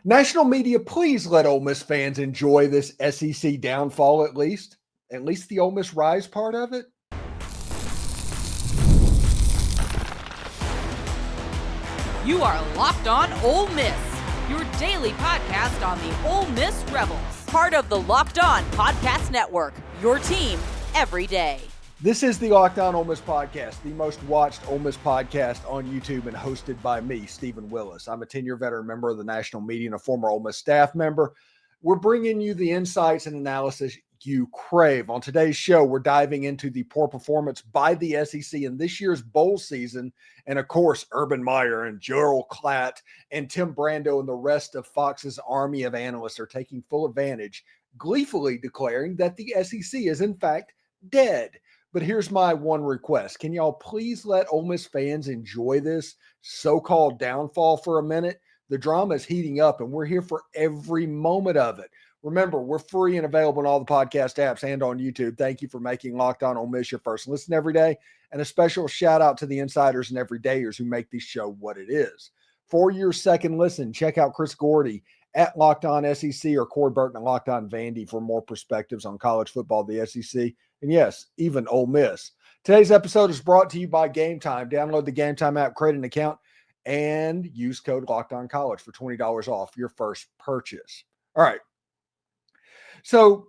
National media, please let Ole Miss fans enjoy this SEC downfall at least the Ole Miss rise part of it. You are Locked On Ole Miss, your daily podcast on the Ole Miss Rebels. Part of the Locked On Podcast Network, your team every day. This is the Locked On Ole Miss podcast, the most watched Ole Miss podcast on YouTube and hosted by me, Steven Willis. I'm a 10-year veteran member of the national media and a former Ole Miss staff member. We're bringing you the insights and analysis you crave. On today's show, we're diving into the poor performance by the SEC in this year's bowl season. And of course, Urban Meyer and Gerald Klatt and Tim Brando and the rest of Fox's army of analysts are taking full advantage, gleefully declaring that the SEC is in fact dead. But here's my one request. Can y'all please let Ole Miss fans enjoy this so-called downfall for a minute? The drama is heating up, and we're here for every moment of it. Remember, we're free and available in all the podcast apps and on YouTube. Thank you for making Locked On Ole Miss your first listen every day. And a special shout out to the insiders and everydayers who make this show what it is. For your second listen, check out Chris Gordy at Locked On SEC or Corey Burton at Locked On Vandy for more perspectives on college football, the SEC, and yes, even Ole Miss. Today's episode is brought to you by Game Time. Download the Game Time app, create an account, and use code LOCKEDONCollege for $20 off your first purchase. All right. So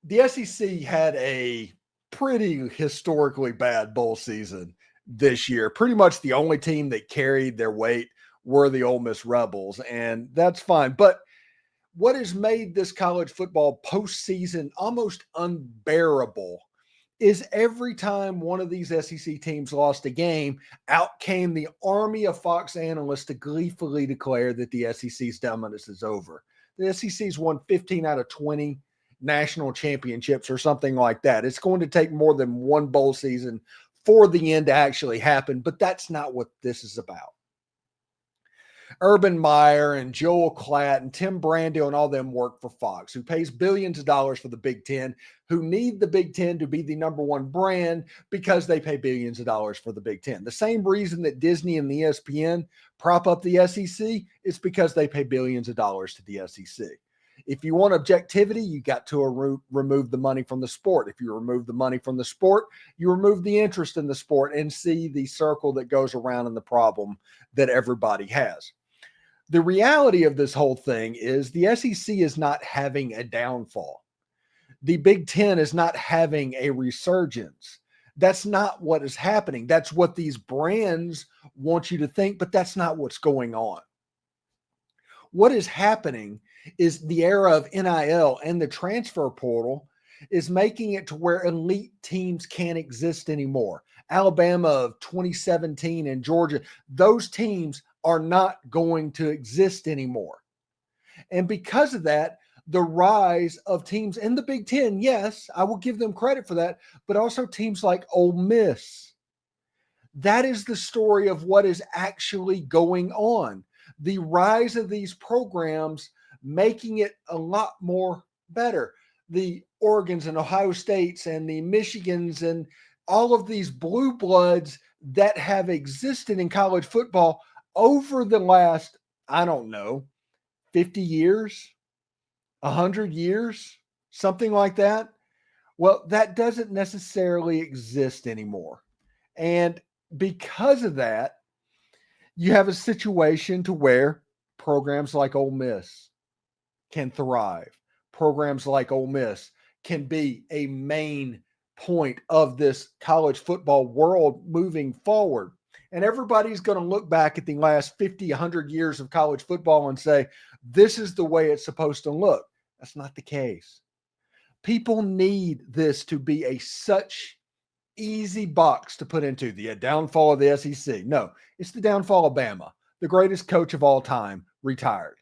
the SEC had a pretty historically bad bowl season this year. Pretty much the only team that carried their weight were the Ole Miss Rebels, and that's fine. But what has made this college football postseason almost unbearable is every time one of these SEC teams lost a game, out came the army of Fox analysts to gleefully declare that the SEC's dominance is over. The SEC's won 15 out of 20 national championships or something like that. It's going to take more than one bowl season for the end to actually happen, but that's not what this is about. Urban Meyer and Joel Klatt and Tim Brando and all them work for Fox, who pays billions of dollars for the Big Ten, who need the Big Ten to be the number one brand because they pay billions of dollars for the Big Ten. The same reason that Disney and the ESPN prop up the SEC is because they pay billions of dollars to the SEC. If you want objectivity, you got to remove the money from the sport. If you remove the money from the sport, you remove the interest in the sport and see the circle that goes around and the problem that everybody has. The reality of this whole thing is the SEC is not having a downfall. The Big Ten is not having a resurgence. That's not what is happening. That's what these brands want you to think, but that's not what's going on. What is happening is the era of NIL and the transfer portal is making it to where elite teams can't exist anymore. Alabama of 2017 and Georgia, those teams are not going to exist anymore. And because of that, the rise of teams in the Big Ten, yes, I will give them credit for that, but also teams like Ole Miss. That is the story of what is actually going on. The rise of these programs making it a lot more better. The Oregons and Ohio States and the Michigans and all of these blue bloods that have existed in college football over the last, 50 years, 100 years, something like that. Well, that doesn't necessarily exist anymore. And because of that, you have a situation to where programs like Ole Miss can thrive. Programs like Ole Miss can be a main point of this college football world moving forward. And everybody's going to look back at the last 50, 100 years of college football and say, this is the way it's supposed to look. That's not the case. People need this to be a such easy box to put into the downfall of the SEC. No, it's the downfall of Bama, the greatest coach of all time, retired.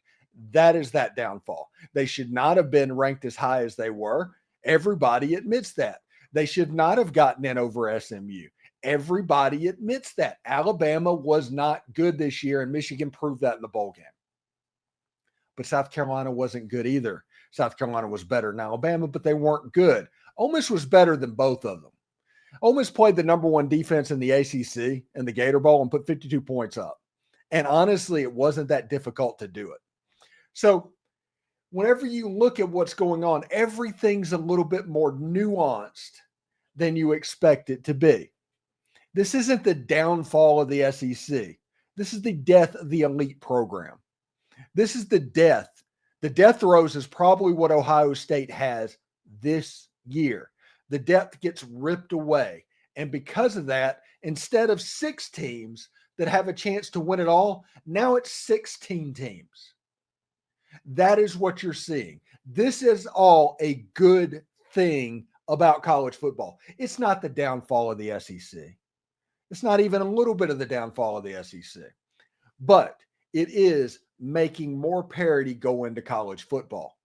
That is that downfall. They should not have been ranked as high as they were. Everybody admits that. They should not have gotten in over SMU. Everybody admits that. Alabama was not good this year, and Michigan proved that in the bowl game. But South Carolina wasn't good either. South Carolina was better than Alabama, but they weren't good. Ole Miss was better than both of them. Ole Miss played the number one defense in the ACC and the Gator Bowl and put 52 points up. And honestly, it wasn't that difficult to do it. So whenever you look at what's going on, everything's a little bit more nuanced than you expect it to be. This isn't the downfall of the SEC. This is the death of the elite program. This is the death. The death throes is probably what Ohio State has this year. The depth gets ripped away. And because of that, instead of 6 teams that have a chance to win it all, now it's 16 teams. That is what you're seeing. This is all a good thing about college football. It's not the downfall of the SEC. It's not even a little bit of the downfall of the SEC, but it is making more parity go into college football.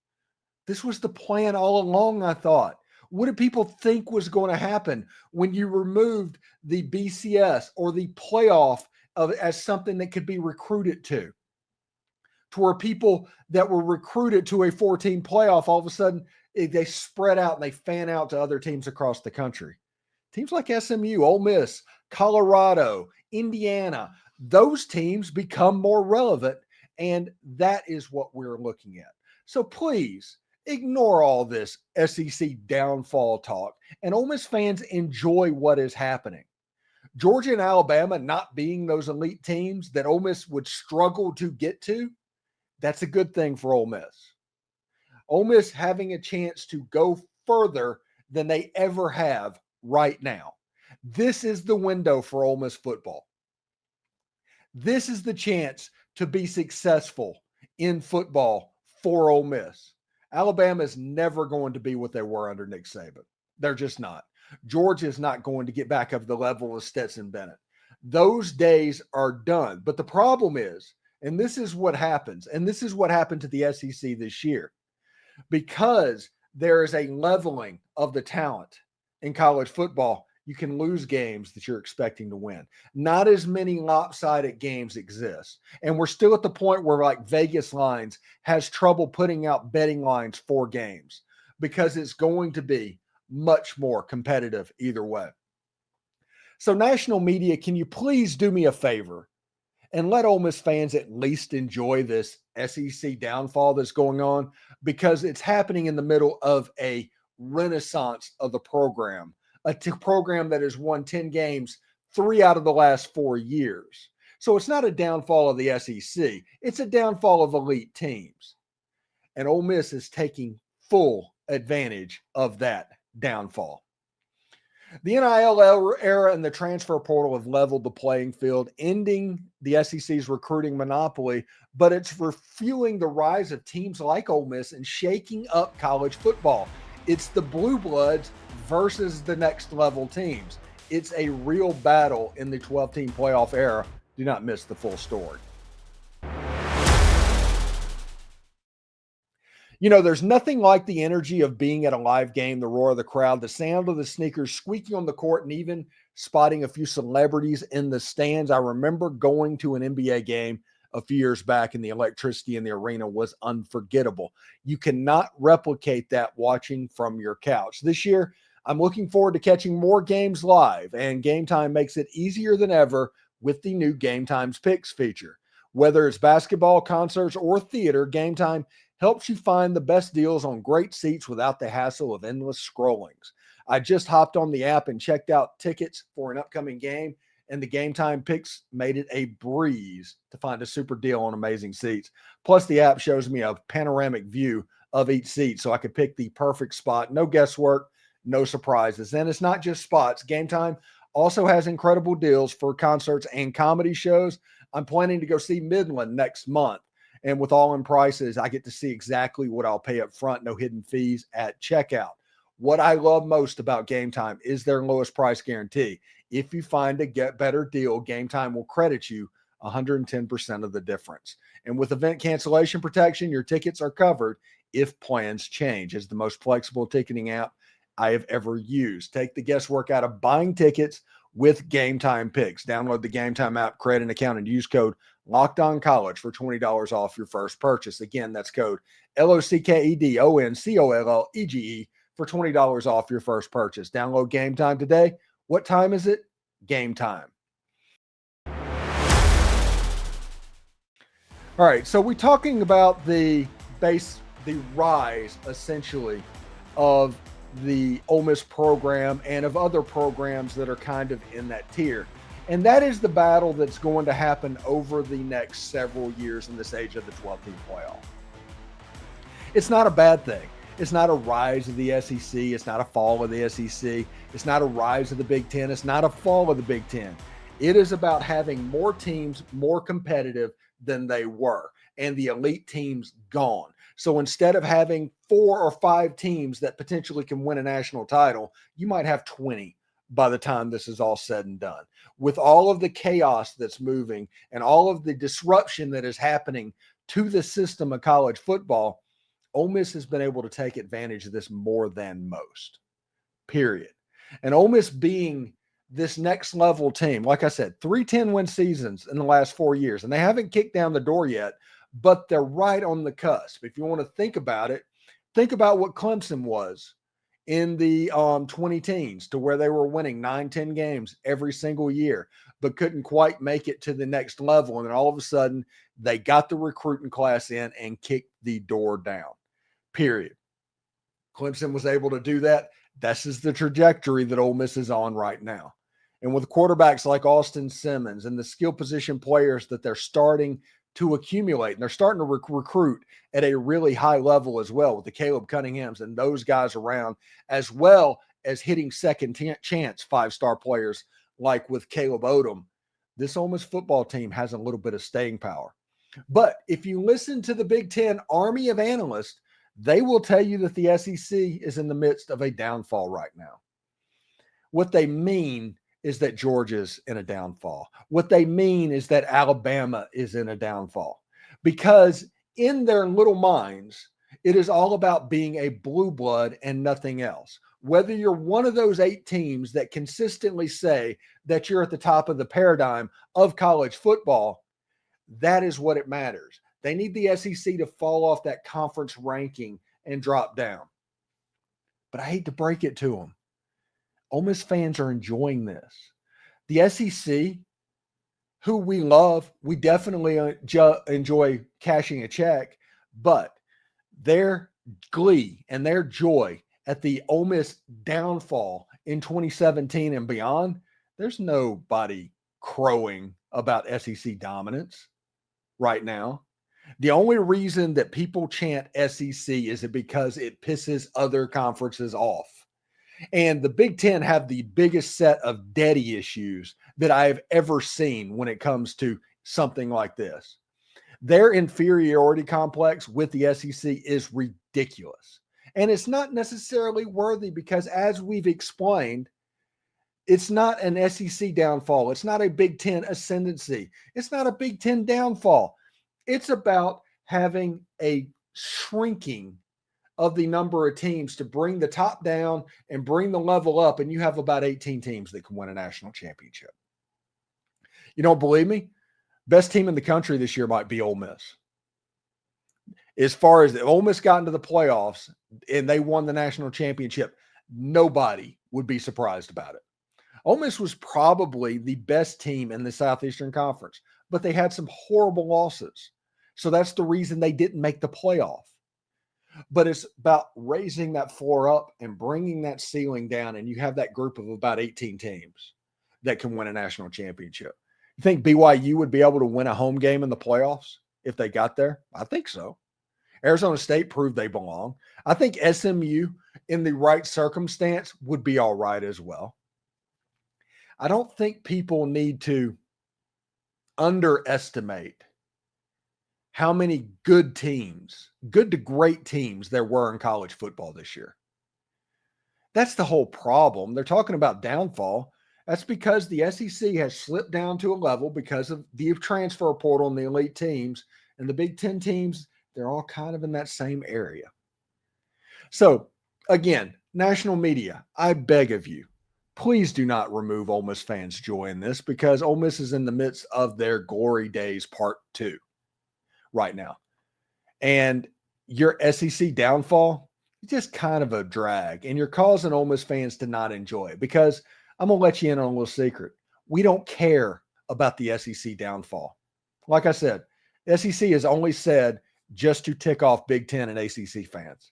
This was the plan all along, I thought. What did people think was going to happen when you removed the BCS or the playoff as something that could be recruited to where people that were recruited to a 14 playoff, all of a sudden they spread out and they fan out to other teams across the country. Teams like SMU, Ole Miss, Colorado, Indiana, those teams become more relevant, and that is what we're looking at. So please ignore all this SEC downfall talk, and Ole Miss fans enjoy what is happening. Georgia and Alabama not being those elite teams that Ole Miss would struggle to get to, that's a good thing for Ole Miss. Ole Miss having a chance to go further than they ever have right now. This is the window for Ole Miss football. This is the chance to be successful in football for Ole Miss. Alabama is never going to be what they were under Nick Saban. They're just not. Georgia is not going to get back up to the level of Stetson Bennett. Those days are done. But the problem is, and this is what happens, and this is what happened to the SEC this year, because there is a leveling of the talent in college football, you can lose games that you're expecting to win. Not as many lopsided games exist. And we're still at the point where like Vegas Lines has trouble putting out betting lines for games because it's going to be much more competitive either way. So national media, can you please do me a favor and let Ole Miss fans at least enjoy this SEC downfall that's going on, because it's happening in the middle of a renaissance of the program, a program that has won 10 games 3 out of the last 4 years. So it's not a downfall of the SEC. It's a downfall of elite teams. And Ole Miss is taking full advantage of that downfall. The NIL era and the transfer portal have leveled the playing field, ending the SEC's recruiting monopoly, but it's refueling the rise of teams like Ole Miss and shaking up college football. It's the Blue Bloods versus the next level teams. It's a real battle in the 12-team playoff era. Do not miss the full story. You know, there's nothing like the energy of being at a live game, the roar of the crowd, the sound of the sneakers squeaking on the court, and even spotting a few celebrities in the stands. I remember going to an NBA game a few years back, and the electricity in the arena was unforgettable. You cannot replicate that watching from your couch. This year, I'm looking forward to catching more games live, and Game Time makes it easier than ever with the new Game Time's Picks feature. Whether it's basketball, concerts, or theater, Game Time helps you find the best deals on great seats without the hassle of endless scrollings. I just hopped on the app and checked out tickets for an upcoming game, and the Game Time Picks made it a breeze to find a super deal on amazing seats. Plus, the app shows me a panoramic view of each seat so I could pick the perfect spot. No guesswork, no surprises. And it's not just spots. Game Time also has incredible deals for concerts and comedy shows. I'm planning to go see Midland next month. And with all-in prices, I get to see exactly what I'll pay up front, no hidden fees at checkout. What I love most about Game Time is their lowest price guarantee. If you find a get better deal, Game Time will credit you 110% of the difference. And with event cancellation protection, your tickets are covered if plans change. It's the most flexible ticketing app I have ever used. Take the guesswork out of buying tickets with Game Time Picks. Download the Game Time app, create an account, and use code LOCKEDONCollege for $20 off your first purchase. Again, that's code LOCKEDONCOLLEGE for $20 off your first purchase. Download Game Time today. What time is it? Game time. All right, so we're talking about the rise, essentially, of the Ole Miss program and of other programs that are kind of in that tier. And that is the battle that's going to happen over the next several years in this age of the 12-team playoff. It's not a bad thing. It's not a rise of the SEC. It's not a fall of the SEC. It's not a rise of the Big Ten. It's not a fall of the Big Ten. It is about having more teams more competitive than they were, and the elite teams gone. So instead of having 4 or 5 teams that potentially can win a national title, you might have 20 by the time this is all said and done. With all of the chaos that's moving and all of the disruption that is happening to the system of college football, Ole Miss has been able to take advantage of this more than most, period. And Ole Miss being this next level team, like I said, 3 10-win seasons in the last 4 years, and they haven't kicked down the door yet, but they're right on the cusp. If you want to think about it, think about what Clemson was in the 20 teens, to where they were winning 9-10 games every single year, but couldn't quite make it to the next level. And then all of a sudden, they got the recruiting class in and kicked the door down, period. Clemson was able to do that. This is the trajectory that Ole Miss is on right now. And with quarterbacks like Austin Simmons and the skill position players that they're starting to accumulate, and they're starting to recruit at a really high level as well, with the Caleb Cunninghams and those guys around, as well as hitting second chance 5-star players like with Caleb Odom, this Ole Miss football team has a little bit of staying power. But if you listen to the Big Ten army of analysts, they will tell you that the SEC is in the midst of a downfall right now. What they mean is that Georgia's in a downfall. What they mean is that Alabama is in a downfall, because in their little minds, it is all about being a blue blood and nothing else. Whether you're one of those 8 teams that consistently say that you're at the top of the paradigm of college football, that is what it matters. They need the SEC to fall off that conference ranking and drop down. But I hate to break it to them. Ole Miss fans are enjoying this. The SEC, who we love, we definitely enjoy cashing a check, but their glee and their joy at the Ole Miss downfall in 2017 and beyond, there's nobody crowing about SEC dominance right now. The only reason that people chant SEC is because it pisses other conferences off. And the Big Ten have the biggest set of daddy issues that I have ever seen when it comes to something like this. Their inferiority complex with the SEC is ridiculous. And it's not necessarily worthy because, as we've explained, it's not an SEC downfall. It's not a Big Ten ascendancy. It's not a Big Ten downfall. It's about having a shrinking of the number of teams to bring the top down and bring the level up, and you have about 18 teams that can win a national championship. You don't believe me? Best team in the country this year might be Ole Miss. As far as the Ole Miss got into the playoffs and they won the national championship, nobody would be surprised about it. Ole Miss was probably the best team in the Southeastern Conference, but they had some horrible losses. So that's the reason they didn't make the playoff. But it's about raising that floor up and bringing that ceiling down, and you have that group of about 18 teams that can win a national championship. You think BYU would be able to win a home game in the playoffs if they got there? I think so. Arizona State proved they belong. I think SMU, in the right circumstance, would be all right as well. I don't think people need to underestimate how many good teams, good to great teams there were in college football this year. That's the whole problem. They're talking about downfall. That's because the SEC has slipped down to a level because of the transfer portal and the elite teams, and the Big Ten teams, they're all kind of in that same area. So again, national media, I beg of you, please do not remove Ole Miss fans' joy in this, because Ole Miss is in the midst of their glory days part 2 right now. And your SEC downfall is just kind of a drag, and you're causing Ole Miss fans to not enjoy it, because I'm going to let you in on a little secret. We don't care about the SEC downfall. Like I said, The SEC has only said just to tick off Big Ten and ACC fans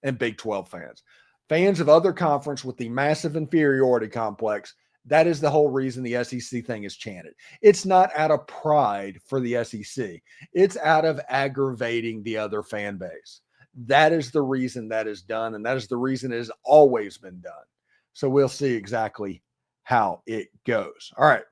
and Big 12 fans. Fans of other conference with the massive inferiority complex, that is the whole reason the SEC thing is chanted. It's not out of pride for the SEC. It's out of aggravating the other fan base. That is the reason that is done, and that is the reason it has always been done. So we'll see exactly how it goes. All right.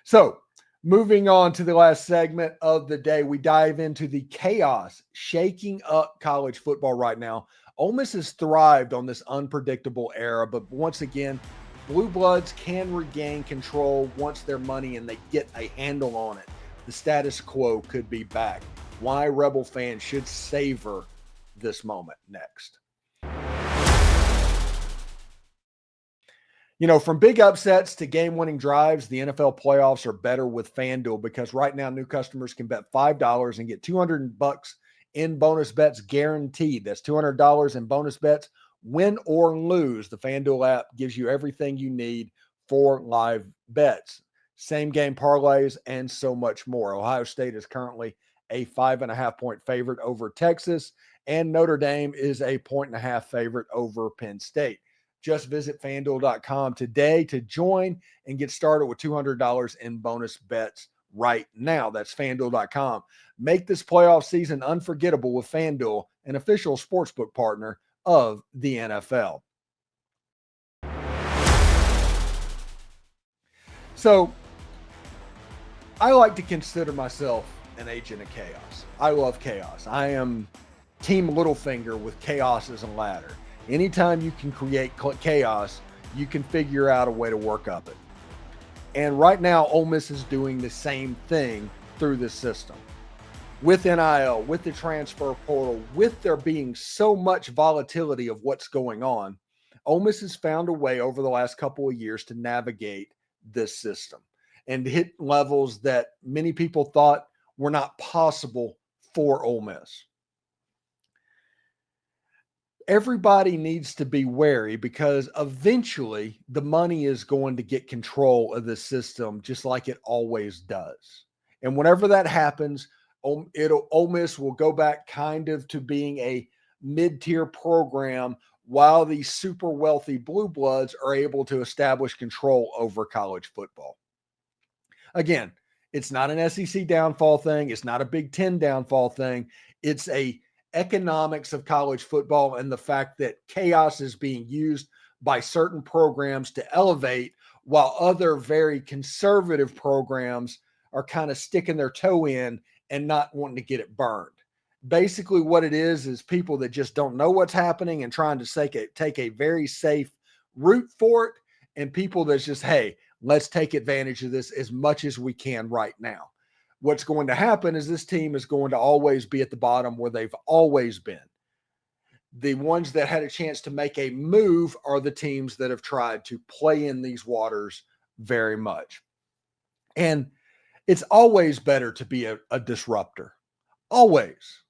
So moving on to the last segment of the day, we dive into the chaos shaking up college football right now. Ole Miss has thrived on this unpredictable era, but once again, Blue Bloods can regain control once their money and they get a handle on it. The status quo could be back. Why Rebel fans should savor this moment next. You know, from big upsets to game-winning drives, the NFL playoffs are better with FanDuel because right now new customers can bet $5 and get $200 in bonus bets guaranteed. That's $200 in bonus bets, win or lose. The FanDuel app gives you everything you need for live bets, same game parlays, and so much more. Ohio State is currently a 5.5-point favorite over Texas, and Notre Dame is a 1.5 favorite over Penn State. Just visit FanDuel.com today to join and get started with $200 in bonus bets right now. That's FanDuel.com. Make this playoff season unforgettable with FanDuel, an official sportsbook partner of the NFL. So, I like to consider myself an agent of chaos. I love chaos. I am Team Littlefinger with chaos as a ladder. Anytime you can create chaos, you can figure out a way to work up it. And right now, Ole Miss is doing the same thing through this system. With NIL, with the transfer portal, with there being so much volatility of what's going on, Ole Miss has found a way over the last couple of years to navigate this system and hit levels that many people thought were not possible for Ole Miss. Everybody needs to be wary because eventually the money is going to get control of the system just like it always does. And whenever that happens, Ole Miss will go back kind of to being a mid-tier program while the super wealthy Blue Bloods are able to establish control over college football. Again, it's not an SEC downfall thing. It's not a Big Ten downfall thing. It's a economics of college football and the fact that chaos is being used by certain programs to elevate while other very conservative programs are kind of sticking their toe in and not wanting to get it burned. Basically what it is people that just don't know what's happening and trying to take a very safe route for it, and people that's just, hey, let's take advantage of this as much as we can right now. What's going to happen is this team is going to always be at the bottom where they've always been. The ones that had a chance to make a move are the teams that have tried to play in these waters very much. And it's always better to be a disruptor. Always.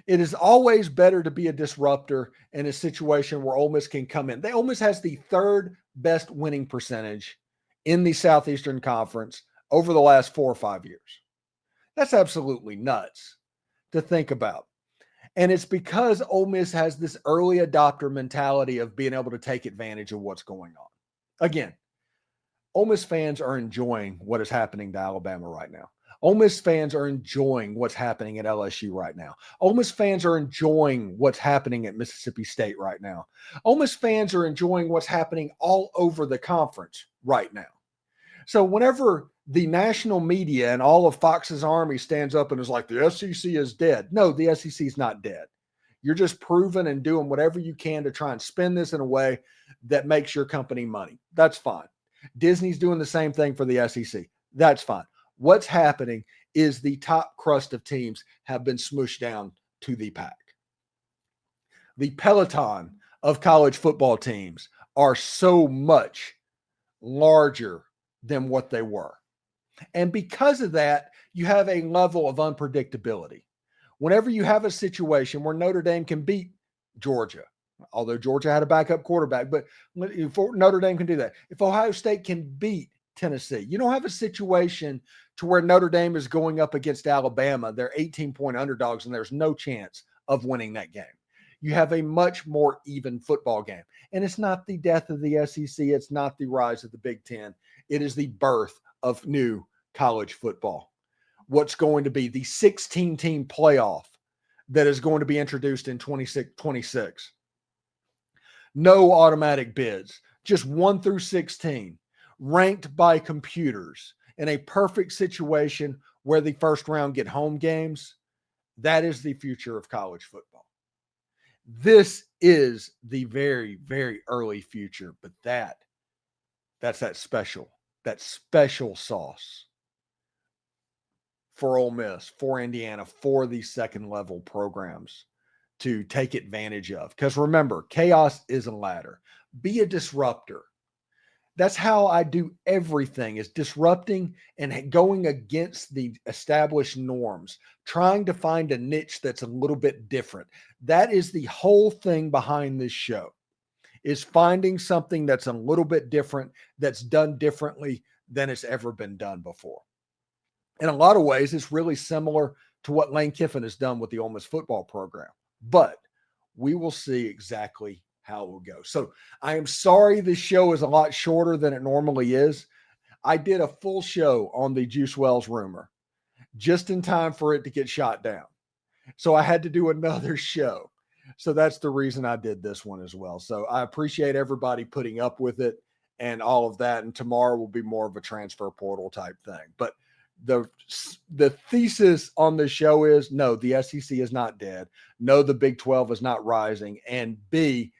It is always better to be a disruptor in a situation where Ole Miss can come in. Ole Miss has the third best winning percentage in the Southeastern Conference over the last 4 or 5 years. That's absolutely nuts to think about. And it's because Ole Miss has this early adopter mentality of being able to take advantage of what's going on. Again, Ole Miss fans are enjoying what is happening to Alabama right now. Ole Miss fans are enjoying what's happening at LSU right now. Ole Miss fans are enjoying what's happening at Mississippi State right now. Ole Miss fans are enjoying what's happening all over the conference right now. So whenever the national media and all of Fox's army stands up and is like, the SEC is dead. No, the SEC is not dead. You're just proving and doing whatever you can to try and spin this in a way that makes your company money. That's fine. Disney's doing the same thing for the SEC. That's fine. What's happening is the top crust of teams have been smooshed down to the pack. The peloton of college football teams are so much larger than what they were. And because of that, you have a level of unpredictability. Whenever you have a situation where Notre Dame can beat Georgia, although Georgia had a backup quarterback, but Notre Dame can do that. If Ohio State can beat Tennessee. You don't have a situation to where Notre Dame is going up against Alabama. They're 18-point underdogs, and there's no chance of winning that game. You have a much more even football game. And it's not the death of the SEC. It's not the rise of the Big Ten. It is the birth of new college football. What's going to be the 16-team playoff that is going to be introduced in 26. No automatic bids, just 1 through 16, ranked by computers in a perfect situation where the first round get home games. That is the future of college football. This is the very, very early future, but that's that special sauce for Ole Miss, for Indiana, for these second level programs to take advantage of. Because remember, chaos is a ladder. Be a disruptor. That's how I do everything, is disrupting and going against the established norms, trying to find a niche that's a little bit different. That is the whole thing behind this show, is finding something that's a little bit different, that's done differently than it's ever been done before. In a lot of ways, it's really similar to what Lane Kiffin has done with the Ole Miss football program, but we will see exactly how it will go. So I am sorry this show is a lot shorter than it normally is. I did a full show on the Juice Wells rumor just in time for it to get shot down. So I had to do another show. So that's the reason I did this one as well. So I appreciate everybody putting up with it and all of that. And tomorrow will be more of a transfer portal type thing. But the thesis on the show is, no, the SEC is not dead. No, the Big 12 is not rising. And B,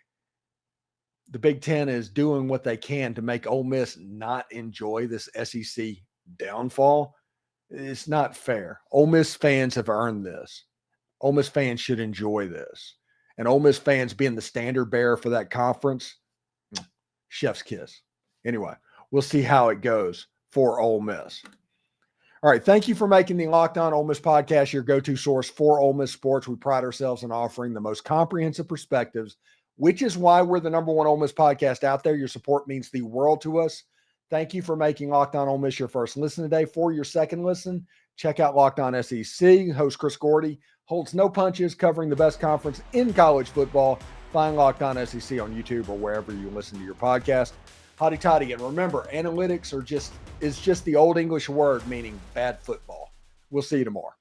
the Big 10 is doing what they can to make Ole Miss not enjoy this SEC downfall. It's not fair. Ole Miss fans have earned this. Ole Miss fans should enjoy this. And Ole Miss fans being the standard bearer for that conference, chef's kiss. Anyway, we'll see how it goes for Ole Miss. All right, thank you for making the Locked On Ole Miss podcast your go-to source for Ole Miss sports. We pride ourselves in offering the most comprehensive perspectives, which is why we're the number one Ole Miss podcast out there. Your support means the world to us. Thank you for making Locked On Ole Miss your first listen today. For your second listen, check out Locked On SEC. Host Chris Gordy holds no punches, covering the best conference in college football. Find Locked On SEC on YouTube or wherever you listen to your podcast. Hotty toddy. And remember, analytics is just the old English word meaning bad football. We'll see you tomorrow.